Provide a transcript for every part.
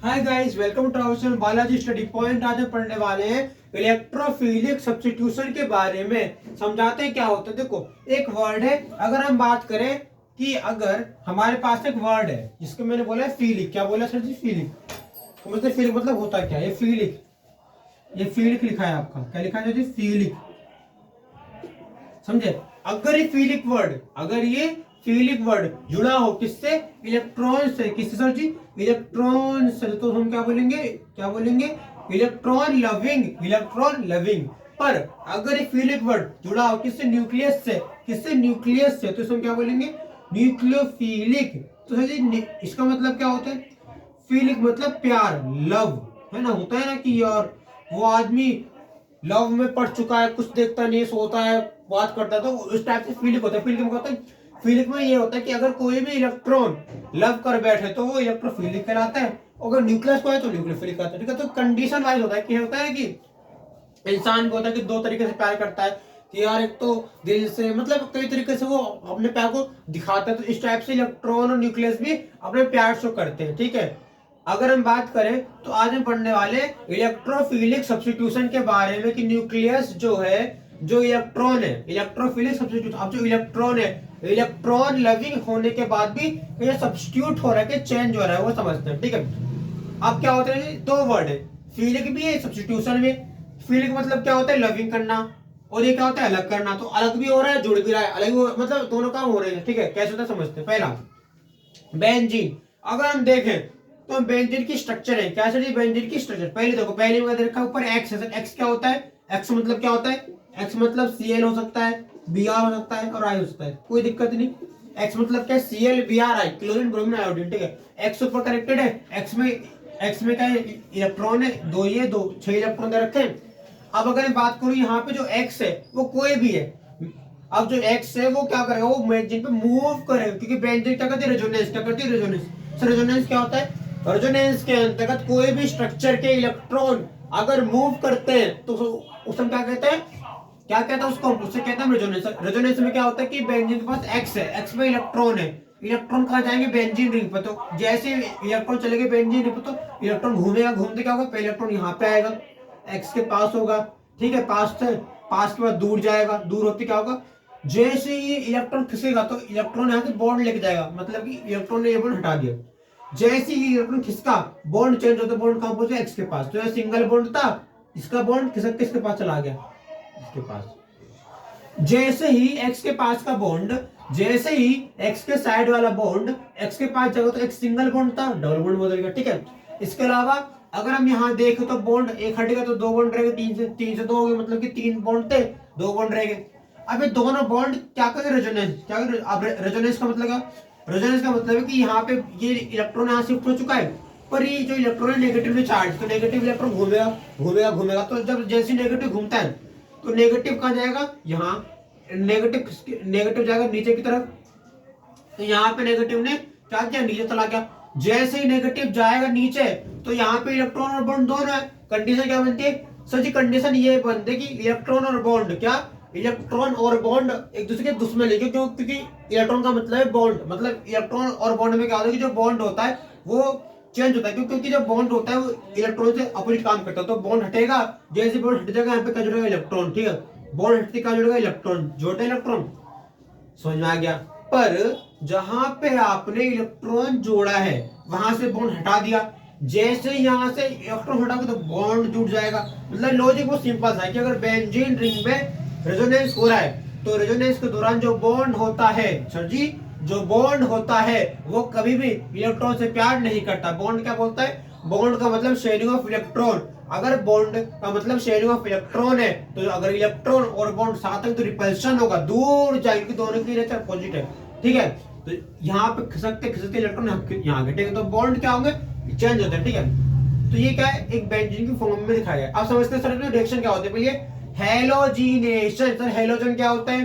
Hi guys, welcome to our channel Balaji study point. आज हम पढ़ने वाले हैं इलेक्ट्रोफिलिक सब्स्टिट्यूशन के बारे में। समझाते हैं क्या होता है। देखो, एक वर्ड है, अगर हम बात करें कि अगर हमारे पास एक वर्ड है जिसको मैंने बोला है फिलिक। क्या बोला सर जी? फिलिक। तो मतलब फिलिक मतलब होता क्या है? ये फिलिक, ये फिलिक लिखा है आपका। क्या लिखा है जी? फिलिक। समझे? अगर ये फिलिक वर्ड जुड़ा हो किससे? इलेक्ट्रॉन से। किससे सर जी? इलेक्ट्रॉन से। तो हम क्या बोलेंगे? Electron loving. पर अगर ये फिलिक वर्ड जुड़ा हो किससे? न्यूक्लियस से। किससे? न्यूक्लियस से। तो इसको हम क्या बोलेंगे? न्यूक्लियोफिलिक। तो सर जी इसका मतलब क्या होता है? फीलिंग मतलब प्यार, लव, है ना। होता है ना कि यार वो आदमी लव में पड़ चुका है, कुछ देखता नहीं, सोता है, बात करता है, तो उस टाइप से फीलिंग होता है। फीलिंग में होता है, फीलिंग में ये होता है कि अगर कोई भी इलेक्ट्रॉन लव कर बैठे तो वो इलेक्ट्रोफिलिक कहलाता है। अगर न्यूक्लियस को है तो न्यूक्लियोफिलिक कहलाता है। ठीक है, तो कंडीशन वाइज होता है कि इंसान को होता है कि दो तरीके से प्यार करता है कि यार एक तो दिल से, मतलब कई तरीके से वो अपने प्यार को दिखाता है। तो इस टाइप से इलेक्ट्रॉन और न्यूक्लियस भी अपने प्यार शो करते हैं। ठीक है, अगर हम बात करें तो आज हम पढ़ने वाले इलेक्ट्रोफिलिक सब्स्टिट्यूशन के बारे में कि न्यूक्लियस जो है, जो इलेक्ट्रॉन है, इलेक्ट्रोफिलिक सब्स्टिट्यूशन। अब जो इलेक्ट्रॉन है, इलेक्ट्रॉन लविंग होने के बाद भी ये सब्स्टिट्यूट हो रहा है कि चेंज हो रहा है, वो समझते हैं। ठीक है, अब क्या होता है? दो वर्ड है, फीलिंग भी है, सब्स्टिट्यूशन भी। फीलिंग मतलब क्या होता है? लविंग करना। और ये क्या होता है? अलग करना। तो अलग भी हो रहा है, जुड़ भी रहा है, अलग भी मतलब दोनों काम हो रहे हैं। ठीक है, कैसे होता है समझते हैं। पहला बेंजीन। अगर हम देखें तो बेंजीन की स्ट्रक्चर है। क्या सर? बेंजीन की स्ट्रक्चर पहले देखो, पहले में देखा ऊपर एक्स है। एक्स क्या होता है? एक्स मतलब क्या होता है? एक्स मतलब Cl हो सकता है, Br हो सकता है और I हो सकता है, कोई दिक्कत नहीं। एक्स मतलब क्या? Cl Br I, chlorine bromine iodine. ठीक है, एक्स ऊपर कनेक्टेड है। एक्स में क्या इलेक्ट्रॉन है? दो, ये दो, 6 इलेक्ट्रॉन दे रखे हैं। अब अगर मैं बात करूं यहाँ पे जो एक्स है वो कोई भी है। अब जो एक्स है वो क्या करेगा? वो बेंजीन पे मूव करेगा, क्योंकि बेंजीन क्या करती है? रेजोनेंस। क्या करती है? रेजोनेंस। सर रेजोनेंस क्या होता है? रेजोनेंस के अंतर्गत कोई भी स्ट्रक्चर के इलेक्ट्रॉन अगर मूव करते हैं तो उसमें क्या कहते हैं? क्या कहता है उसको? उससे कहते हैं रेजोनेंस। रेजोनेंस में क्या होता है कि बेंजीन के पास एक्स है, एक्स में इलेक्ट्रॉन है। इलेक्ट्रॉन कहाँ जाएंगे? बेंजीन रिंग पर। तो जैसे इलेक्ट्रॉन चले गए बेंजीन रिंग पर तो इलेक्ट्रॉन घूमेगा, घूमते क्या होगा? पहले इलेक्ट्रॉन यहाँ पे आएगा, एक्स के पास होगा। ठीक है, पास के बाद दूर जाएगा, दूर होते क्या होगा? जैसे ही इलेक्ट्रॉन खिसेगा तो इलेक्ट्रॉन यहाँ से बॉन्ड लेके जाएगा, मतलब कि इलेक्ट्रॉन ने ये बॉन्ड हटा दिया। जैसे ही इलेक्ट्रॉन खिसका, बॉन्ड चेंज होता, बॉन्ड कहां पहुंचा? एक्स के पास। तो ये सिंगल बॉन्ड था, इसका बॉन्ड खिसक किसके पास चला गया? इसके पास। जैसे ही एक्स के पास का बॉन्ड, जैसे ही एक्स के साइड वाला बॉन्ड एक्स के पास जाएगा तो एक सिंगल बॉन्ड था, डबल बॉन्ड बदल गया। ठीक है, इसके अलावा अगर हम यहाँ देखें तो बॉन्ड एक हटेगा तो दो बॉन्ड रहेगा, तीन से दो हो गए, मतलब कि तीन बॉन्ड थे, दो बॉन्ड रह गए। अब ये दोनों बॉन्ड क्या करें? रेजोनेंस। क्या करें? अब रेजोनेंस का मतलब क्या? रेजोनेंस का मतलब है कि यहाँ पे ये इलेक्ट्रॉन यहाँ शिफ्ट हो चुका है, पर ये जो इलेक्ट्रॉन है नेगेटिवली चार्ज, तो नेगेटिव इलेक्ट्रॉन घूमेगा घूमेगा घूमेगा। तो जब जैसे नेगेटिव घूमता है तो नेगेटिव कहाँ जाएगा? यहाँ। नेगेटिव जाएगा नीचे की तरफ, तो यहाँ पे नेगेटिव ने क्या किया? नीचे चला गया। जैसे ही नेगेटिव जाएगा नीचे तो यहाँ पे इलेक्ट्रॉन और बॉन्ड दोनों है। कंडीशन क्या बनती है सर जी? कंडीशन ये बनती है कि इलेक्ट्रॉन और बॉन्ड, क्या इलेक्ट्रॉन और बॉन्ड एक दूसरे के दुश्मन है। क्यों? क्योंकि इलेक्ट्रॉन का मतलब है बॉन्ड, मतलब इलेक्ट्रॉन और बॉन्ड में क्या होता है कि जो बॉन्ड होता है वो चेंज होता है। क्योंकि जब बॉन्ड होता है वो इलेक्ट्रॉन से अपोजिट काम करता है, तो बॉन्ड हटेगा, जैसे बॉन्ड हट जाएगा यहाँ पे क्या जुड़ेगा? इलेक्ट्रॉन। ठीक है, बॉन्ड हटते क्या जुड़ेगा? इलेक्ट्रॉन। जोड़ते इलेक्ट्रॉन। समझ में आ गया? पर जहां पे आपने इलेक्ट्रॉन जोड़ा है वहां से बॉन्ड हटा दिया, जैसे यहां से इलेक्ट्रॉन हटाओगे तो बॉन्ड जुड़ जाएगा। मतलब लॉजिक वो सिंपल है कि अगर बेंजीन रिंग में रेजोनेंस हो रहा है तो रेजोनेंस के दौरान जो बॉन्ड होता है सर जी, जो बॉन्ड होता है वो कभी भी इलेक्ट्रॉन से प्यार नहीं करता। बॉन्ड क्या बोलता है? बॉन्ड का मतलब शेयरिंग ऑफ इलेक्ट्रॉन। अगर बॉन्ड का मतलब शेयरिंग ऑफ इलेक्ट्रॉन है तो अगर इलेक्ट्रॉन और बॉन्ड साथ में तो रिपल्शन होगा, दूर जाएगी, क्योंकि दोनों की नेचर अपोजिट है। ठीक है, तो यहाँ पे खिसकते खिसकते इलेक्ट्रॉन यहाँ गए। ठीक है, तो बॉन्ड क्या होंगे? चेंज होते हैं। ठीक है, तो ये क्या है? एक बेंजीन की फॉर्म में दिखाया है। आप समझते हैं सर रिएक्शन क्या होते हैं? पहले हेलोजिनेशन। सर हेलोजन क्या होता है?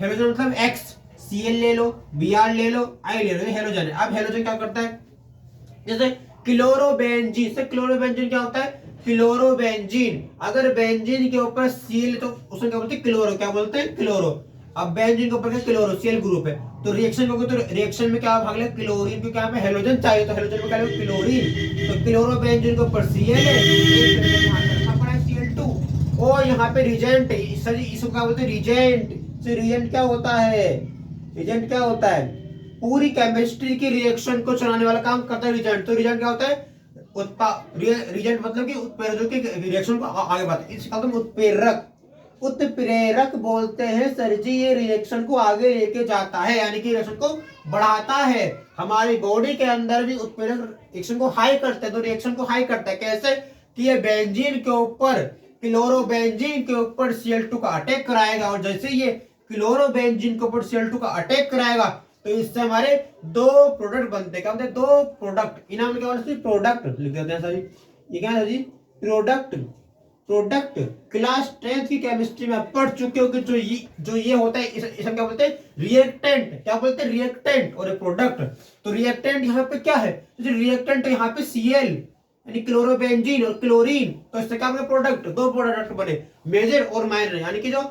हेलोजन मतलब एक्स, Cl ले लो, Br ले लो, I ले लो, ये हेलोजन है। अब हेलोजन क्या करता है? जैसे क्लोरोबेंजीन से, क्लोरोबेंजीन क्या होता है? क्लोरोबेंजीन। अगर बेंजीन के ऊपर Cl तो उसमें क्या बोलते हैं? क्लोरो। क्या बोलते हैं? क्लोरो। अब बेंजीन के ऊपर क्या क्लोरोसिल ग्रुप है, तो रिएक्शन होगा तो रिएक्शन में क्या भाग ले क्लोरीन, क्योंकि यहाँ पे हेलोजन चाहिए तो हेलोजन में क्या लेंगे क्लोरीन, तो क्लोरोबेंजीन के ऊपर Cl है, एक हाइड्रोजन यहाँ पे रखा पड़ा है Cl2, और यहाँ पे रिजेंट, इसको क्या बोलते हैं रिजेंट। तो रिजेंट क्या होता है, रिजेंट क्या होता है, पूरी केमिस्ट्री की रिएक्शन को चलाने वाला काम करता है रिजेंट। तो रिजेंट क्या होता है रिजेंट मतलब कि उत्प्रेरक की रिएक्शन को आगे बढ़ाते हैं, इसका मतलब उत्प्रेरक, उत्प्रेरक बोलते हैं सर जी, ये रिएक्शन को आगे लेके जाता है, यानी कि रिएक्शन को बढ़ाता है। हमारी बॉडी के अंदर भी उत्प्रेरक रिएक्शन को हाई करते हैं, तो रिएक्शन को हाई करता है कैसे, कि ये बेंजीन के ऊपर क्लोरोबेंजीन के ऊपर Cl2 का अटैक कराएगा, और जैसे ये क्लोरोबेंजीन के ऊपर Cl2 का अटैक कराएगा तो इससे हमारे दो प्रोडक्ट बनते हैं। क्या बनते हैं, दो प्रोडक्ट, इनाम क्या बोलते हैं प्रोडक्ट लिख देते हैं सर। ये क्या है जी, प्रोडक्ट। प्रोडक्ट क्लास 10th की केमिस्ट्री में पढ़ चुके हो कि जो ये होता है इसे क्या बोलते हैं रिएक्टेंट, क्या बोलते हैं रिएक्टेंट, और प्रोडक्ट। तो रिएक्टेंट यहाँ पे क्या है, तो रिएक्टेंट यहाँ पे Cl यानी क्लोरोबेंजीन और क्लोरीन, तो इससे क्या बने प्रोडक्ट, दो प्रोडक्ट बने, मेजर और माइनर। यानी कि जो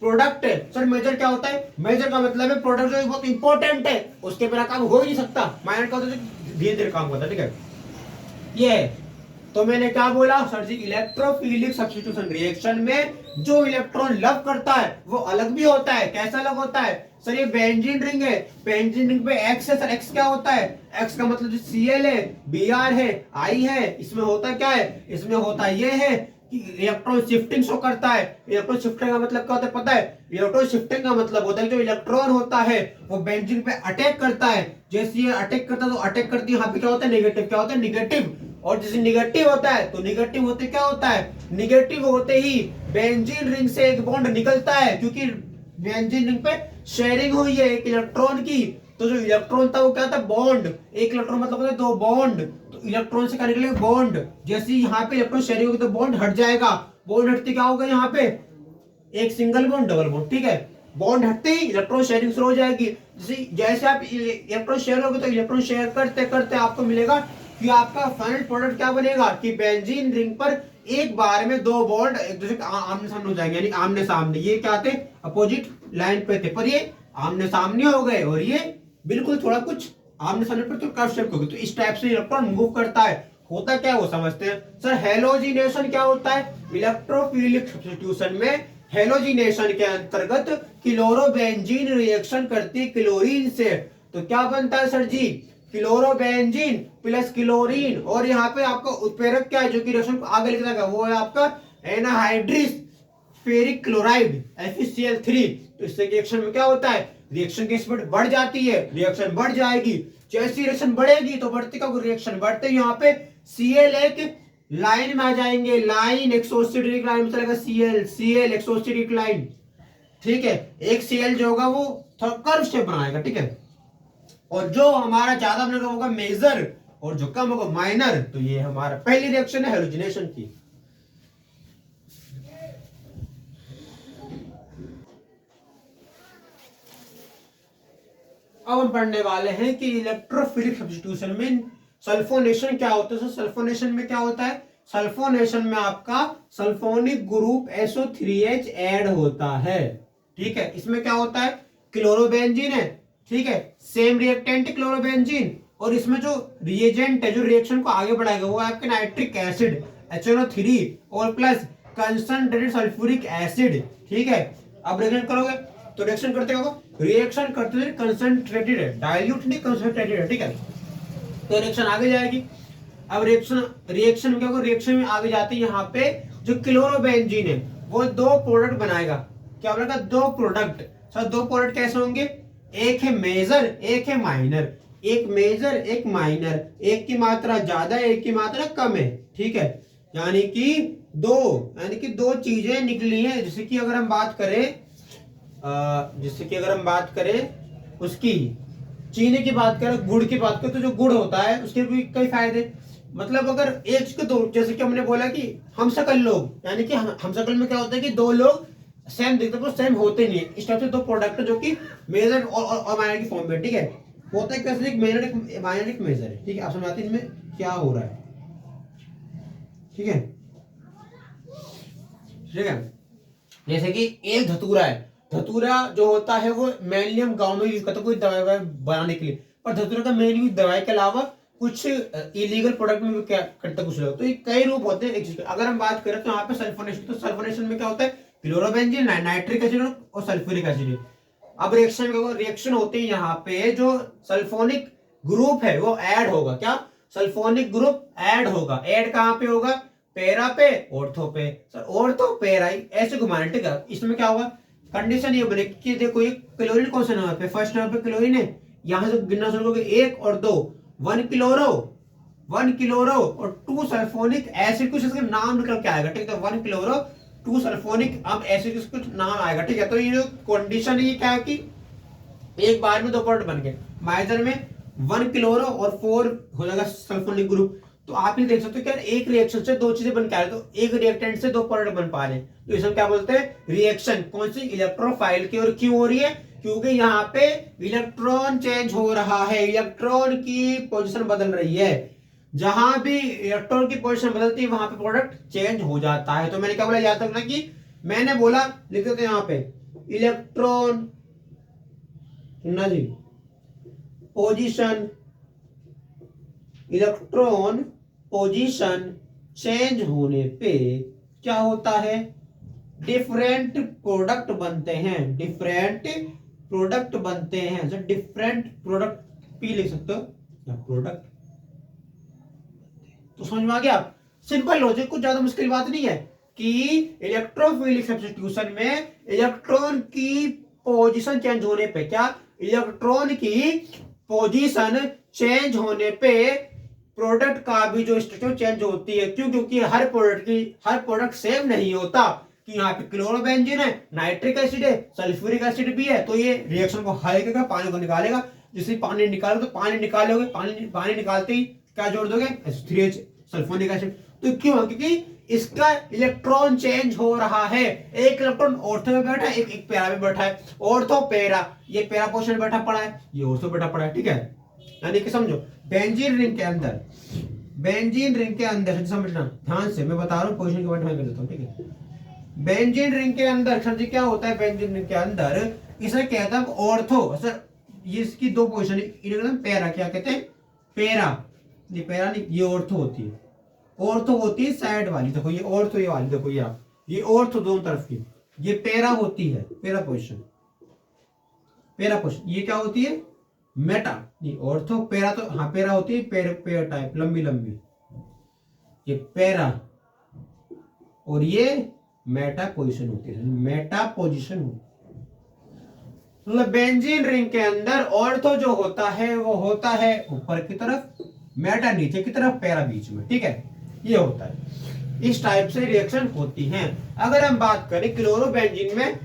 प्रोडक्ट है सर, मेजर क्या होता है, मेजर का मतलब है प्रोडक्ट जो बहुत इंपॉर्टेंट है उसके बिना काम हो ही नहीं सकता। माइनर का होता है धीरे धीरे काम करता है, ठीक है। ये तो मैंने क्या बोला सर जी, इलेक्ट्रोफिलिक सब्स्टिट्यूशन रिएक्शन में जो इलेक्ट्रॉन लव करता है वो अलग भी होता है। कैसा अलग होता है सर, ये बेंजीन रिंग है, बेंजीन रिंग पे एक्स है सर, एक्स क्या होता है, एक्स का मतलब जो Cl है, Br है, I है, इसमें होता क्या है, इसमें होता ये है कि इलेक्ट्रॉन शिफ्टिंग शो करता है। इलेक्ट्रॉन शिफ्टिंग का मतलब क्या होता है पता है, इलेक्ट्रॉन शिफ्टिंग का मतलब होता है जो इलेक्ट्रॉन होता है वो बेंजीन पे अटैक करता है, जैसे ये अटैक करता है तो अटैक करती है, यहाँ पे क्या होता है नेगेटिव, क्या होता है नेगेटिव, और जैसे निगेटिव होता है तो निगेटिव होते क्या होता है, निगेटिव होते ही बेंजीन रिंग से एक बॉन्ड निकलता है, क्योंकि बेंजीन रिंग पे शेयरिंग हुई है एक इलेक्ट्रॉन की, तो जो इलेक्ट्रॉन था वो क्या था बॉन्ड, एक इलेक्ट्रॉन मतलब होता है दो बॉन्ड, तो इलेक्ट्रॉन से क्या निकलेगा बॉन्ड, जैसे यहाँ पे इलेक्ट्रॉन शेयरिंग होगी तो बॉन्ड हट जाएगा, बॉन्ड हटते क्या होगा यहाँ पे एक सिंगल बॉन्ड डबल बॉन्ड, ठीक है। बॉन्ड हटते ही इलेक्ट्रॉन शेयरिंग शुरू हो जाएगी, जैसे जैसे आप इलेक्ट्रॉन शेयर होगे तो इलेक्ट्रॉन शेयर करते करते आपको मिलेगा कि आपका फाइनल प्रोडक्ट क्या बनेगा कि बेंजीन रिंग पर एक बार में दो बॉन्ड एक दूसरे के आमने सामने हो जाएंगे, यानी आमने सामने, ये क्या थे अपोजिट लाइन पे थे पर ये आमने सामने हो गए, और ये बिल्कुल थोड़ा कुछ आमने सामने पर तो कर्व शेप हो गए। तो इस टाइप से इलेक्ट्रॉन मूव करता है, होता क्या है वो समझते हैं सर। हेलोजिनेशन क्या होता है, इलेक्ट्रोफिलिक सब्स्टिट्यूशन में हेलोजिनेशन के अंतर्गत क्लोरोबेंजीन रिएक्शन करती क्लोरीन से, तो क्या बनता है सर जी क्लोरोबेंजीन प्लस क्लोरीन, और यहाँ पे आपका उत्प्रेरक क्या है जो कि रिएक्शन को आगे लेके जाएगा वो है आपका एनहाइड्रिस फेरिक क्लोराइड FeCl3। तो इससे रिएक्शन में क्या होता है, रिएक्शन की स्पीड बढ़ जाती है, रिएक्शन बढ़ जाएगी, जैसी रिएक्शन बढ़ेगी तो बढ़ती का रिएक्शन बढ़ते यहाँ पे Cl एक लाइन में आ जाएंगे, लाइन 180 डिग्री लाइन में चलेगा Cl 180 डिग्री लाइन, ठीक है। एक Cl जो होगा वो थोड़ा कर्व शेप बनाएगा, ठीक है, और जो हमारा ज्यादा बनेगा होगा मेजर और जो कम होगा माइनर। तो ये हमारा पहली रिएक्शन है हेलोजिनेशन की। अब हम पढ़ने वाले हैं कि इलेक्ट्रोफिलिक सब्स्टिट्यूशन में सल्फोनेशन क्या होता है। सल्फोनेशन में क्या होता है, सल्फोनेशन में आपका सल्फोनिक ग्रुप SO3H ऐड होता है, ठीक है। इसमें क्या होता है क्लोरोबेंजीन है, ठीक है, सेम रिएक्टेंट क्लोरोबेंजीन, और इसमें जो रिएजेंट है जो रिएक्शन को आगे बढ़ाएगा वो है आपके नाइट्रिक एसिड HNO3 और प्लस कंसंट्रेटेड सल्फ्यूरिक एसिड, ठीक है। अब रिएक्शन करोगे तो रिएक्शन करते होगा, रिएक्शन करते हुए कंसंट्रेटेड है, डाइल्यूट नहीं कंसंट्रेटेड है, ठीक है। तो रिएक्शन आगे जाएगी। अब रिएक्शन में क्या होगा, रिएक्शन में आगे जाते हैं यहाँ पे जो क्लोरोबेंजीन है वो दो प्रोडक्ट बनाएगा, क्या बनाएगा दो प्रोडक्ट। सर दो प्रोडक्ट कैसे होंगे, एक है मेजर एक है माइनर, एक मेजर एक माइनर, एक की मात्रा ज्यादा एक की मात्रा कम है, ठीक है। यानी कि दो चीजें निकली हैं, जैसे कि अगर हम बात करें उसकी चीनी की बात करें, गुड़ की बात करें, तो जो गुड़ होता है उसके भी कई फायदे, मतलब अगर एक के दो, जैसे कि हमने बोला कि हम शकल लोग, यानी कि हम शकल में क्या होता है कि दो लोग सेम दिखते हैं पर सेम होते नहीं है, इस टाइप से दो प्रोडक्ट जो कि मेजर और माइनर की फॉर्म में, ठीक है, होता है कैसे, एक मेजर एक माइनर एक मेजर है, ठीक है। आप समझाते हैं इनमें क्या हो रहा है, ठीक है, ठीक है। जैसे कि एक धतूरा है धतूरा जो होता है वो मेनली हम गाँव में यूज करते हैं कोई दवाई बनाने के लिए, पर धतूरा का मेन यूज दवाई के अलावा कुछ इलीगल प्रोडक्ट में भी क्या करते कुछ लोग। तो ये कई रूप होते हैं एक चीज के। अगर हम बात करें तो यहाँ पे सल्फोनेशन, तो सल्फोनेशन में क्या होता है, क्लोरोबेंजीन, नाइट्रिक एसिड और सल्फ्यूरिक एसिड। अब रिएक्शन होती है यहाँ पे, जो सल्फोनिक ग्रुप है वो ऐड होगा। क्या, सल्फोनिक ग्रुप ऐड होगा। ऐड कहाँ पे होगा, पैरा पे, ऑर्थो पे। सर ऑर्थो पैरा ऐसे घुमाना, ठीक है। इसमें क्या होगा, कंडीशन ये बने कि देखो ये क्लोरीन कौन सा नंबर पे, फर्स्ट नंबर पे क्लोरीन है। यहां से गिनना शुरू करोगे 1 और 2, 1 क्लोरो और 2 सल्फोनिक एसिड, कुछ इसका नाम निकल के आएगा, ठीक है। 1 क्लोरो 2 सल्फोनिक अब एसिड कुछ नाम आएगा, ठीक है। तो ये जो कंडीशन है ये क्या है कि एक बार में 2 प्रोडक्ट बन गए। माइजर में 1 क्लोरो और 4 हो जाएगा सल्फोनिक ग्रुप। तो आप ये देख सकते हो कि एक रिएक्शन से 2 चीजें बन के आ रही है, तो एक रिएक्टेंट से 2 प्रोडक्ट बन पा रहे हैं। तो इसे क्या बोलते हैं, रिएक्शन। कौन सी, इलेक्ट्रोफाइल की। और क्यों हो रही है, क्योंकि यहाँ पे इलेक्ट्रॉन चेंज हो रहा है, इलेक्ट्रॉन की पोजीशन बदल रही है। जहां भी इलेक्ट्रॉन की पोजीशन बदलती है वहां पे प्रोडक्ट चेंज हो जाता है। तो मैंने क्या बोला, याद रखना कि मैंने बोला, लिख देते यहाँ पे, इलेक्ट्रॉन सुनना जी, पोजीशन, इलेक्ट्रॉन पोजीशन चेंज होने पे क्या होता है, डिफरेंट प्रोडक्ट बनते हैं, डिफरेंट प्रोडक्ट बनते हैं। सर डिफरेंट प्रोडक्ट पी लिख सकते हो या प्रोडक्ट। तो समझ में आ गया, सिंपल लॉजिक, कुछ ज्यादा मुश्किल बात नहीं है कि इलेक्ट्रोफिलिक सब्स्टिट्यूशन में इलेक्ट्रॉन की पोजीशन चेंज होने पे, क्या, इलेक्ट्रॉन की पोजीशन चेंज होने पे प्रोडक्ट का भी जो स्ट्रक्चर चेंज होती है। क्यों, क्योंकि हर प्रोडक्ट सेम नहीं होता कि यहाँ पे क्लोरोबेंजीन है, नाइट्रिक एसिड है, सल्फ्यूरिक एसिड भी है। तो ये रिएक्शन को हल करेगा, पानी को निकालेगा। जिससे पानी निकालो तो पानी निकालोगे, पानी निकालते ही क्या जोड़ दोगे, H3H सल्फोनिक एसिड। तो क्यों, क्योंकि इसका इलेक्ट्रॉन चेंज हो रहा है। एक इलेक्ट्रॉन ऑर्थो में बैठा है, एक पैरा में बैठा है। ऑर्थो पैरा, ये पैरा पोजीशन में बैठा पड़ा है, ये ऑर्थो बैठा पड़ा है, ठीक है। यानी कि समझो बेंजीन रिंग के अंदर, बेंजीन रिंग के अंदर समझना ध्यान से, मैं बता रहा हूँ पोजीशन के बारे में कर देता हूँ, ठीक है। बेंजीन रिंग के अंदर समझिए क्या होता है, बेंजीन रिंग के अंदर इसे कहता है ऑर्थो। सर ये इसकी 2 पोजीशन, इन्हें पैरा, क्या कहते हैं, पैरा, ये पैरा नहीं, ये ऑर्थो होती है। ऑर्थो होती है साइड वाली, देखो ये ऑर्थो, ये वाली देखो, ये ऑर्थो दोनों तरफ की, ये पैरा होती है, पैरा पोजीशन, पैरा पोजीशन। ये क्या होती है, मेटा, ये ऑर्थो। पैरा तो हाँ पैरा होती है, पैर टाइप लंबी लंबी, ये पैरा। और ये मेटा पोजीशन होती है, मेटा पोजीशन होती है। मतलब बेंजीन रिंग के अंदर ऑर्थो जो होता है वो होता है ऊपर की तरफ, मेटा नीचे की तरफ, पैरा बीच में, ठीक है। ये होता है, इस टाइप से रिएक्शन होती हैं। अगर हम बात करें क्लोरोबेंजीन में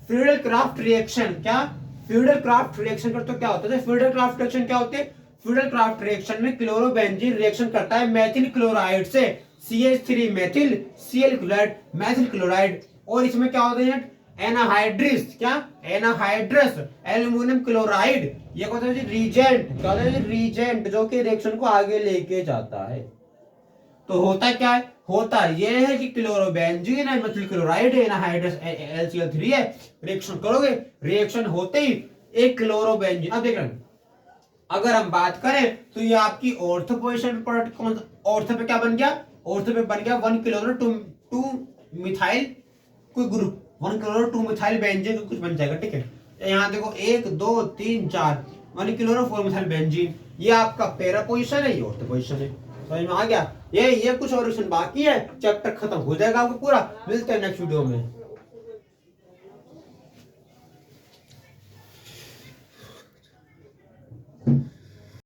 फ्रीडल क्राफ्ट रिएक्शन, क्या, फ्रीडल क्राफ्ट रिएक्शन कर तो क्या होता है, फ्रीडल क्राफ्ट रिएक्शन क्या होते हैं, फ्रीडल क्राफ्ट रिएक्शन में क्लोरोबेंजीन रिएक्शन करता है मेथिल क्लोराइड से, CH3 methyl, Cl chloride, methyl chloride. और इसमें क्या होते हैं, एनाहाइड्रिस, क्या, एनाहाइड्रस एल्युमिनियम क्लोराइड। ये क्या होता है, रीजेंट, क्या होता है, रीजेंट, जो कि रिएक्शन को आगे लेके जाता है। तो होता क्या है, होता यह है कि क्लोरोबेंजीन है, मेथिल क्लोराइड है, एनाहाइड्रस LCl3 है। रिएक्शन करोगे, रिएक्शन होते ही एक क्लोरोबेंजीन, अब देख रहे हैं, अगर हम बात करें तो ये आपकी ऑर्थो पोजीशन प्रोडक्ट, कौन ऑर्थो पे क्या बन गया, ऑर्थो पे बन गया 1 क्लोरो 2 मिथाइल कोई ग्रुप, 1 क्लोरो 2 मिथाइल बेंजीन कुछ बन जाएगा, ठीक है। यहाँ देखो 1 2 3 4, 1 क्लोरो 4 मिथाइल बेंजीन। ये आपका पैरा पोजीशन है, ये ऑर्थो पोजीशन है। समझ में आ गया। ये कुछ और बाकी है, चैप्टर खत्म हो जाएगा आपको पूरा। मिलते हैं नेक्स्ट वीडियो में।